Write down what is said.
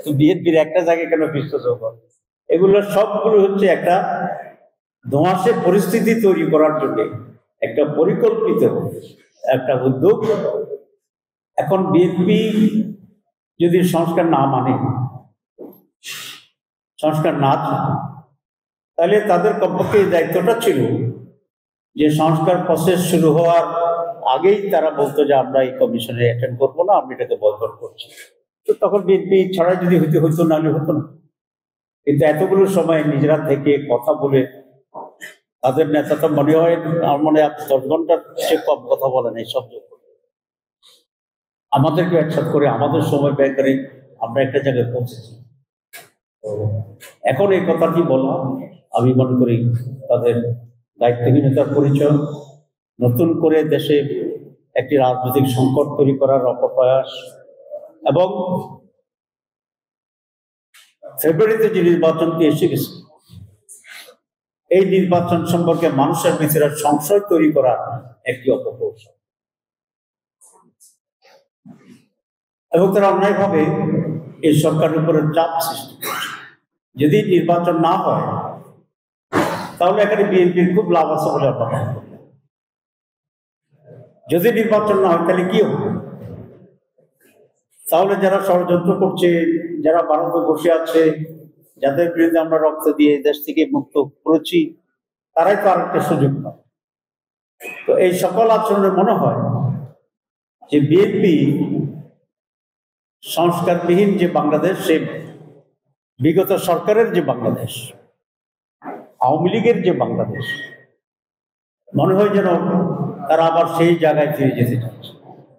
তো বিএনপির একটা জায়গায় কেন বিশ্বাস হবে? এগুলো সবগুলো হচ্ছে একটা ধোঁয়াশে পরিস্থিতি তৈরি করার জন্য একটা পরিকল্পিত একটা উদ্যোগ। এখন বিএনপি যদি সংস্কার না মানে, সংস্কার না চায়, তাহলে তাদের কমপক্ষে এই দায়িত্বটা ছিল যে সংস্কার প্রসেস শুরু হওয়ার আগেই তারা বলতো যে আমরা এই কমিশনে অ্যাটেন্ড করবো না, আমরা এটাকে বয়কট করছি। তো তখন বিএনপি ছাড়াই যদি হতো নাহলে হতো না। কিন্তু এতগুলো সময় নিজেরা থেকে কথা বলে তাদের নেতা তো মনে হয় আমার মনে হয় 10 ঘন্টার সে কম কথা বলেন এই সব, আমাদেরকে একসাথ করে আমাদের সময় ব্যয় করে আমরা একটা জায়গায় পৌঁছেছি। এখন এই কথাটি বলা আমি মনে করি তাদের দায়িত্বহীনতার পরিচয়, নতুন করে দেশে একটি রাজনৈতিক সংকট তৈরি করার অপপ্রয়াস, এবং ফেব্রুয়ারিতে যে নির্বাচনটি এসে গেছে এই নির্বাচন সম্পর্কে মানুষের ভিতরে সংশয় তৈরি করা একটি অপকৌশল, এবং তারা অন্যায়ভাবে এই সরকারের উপরে চাপ সৃষ্টি করছে। যদি নির্বাচন না হয় তাহলে এখানে বিএনপির খুব লাভ আছে বলে আপনারা, যদি নির্বাচন না হয় তাহলে কি হবে? তাহলে যারা ষড়যন্ত্র করছে, যারা ভারতে বসে আছে, যাদের বিরুদ্ধে আমরা রক্ত দিয়ে দেশ থেকে মুক্ত করেছি, তারাই তো আরেকটা সুযোগ পায়। তো এই সকল আচরণে মনে হয় যে বিএনপি সংস্কারবিহীন যে বাংলাদেশ, সে বিগত সরকারের যে বাংলাদেশ, আওয়ামী লীগের যে বাংলাদেশ, মনে হয় যেন তারা আবার সেই জায়গায় ফিরে যেতে চাচ্ছে।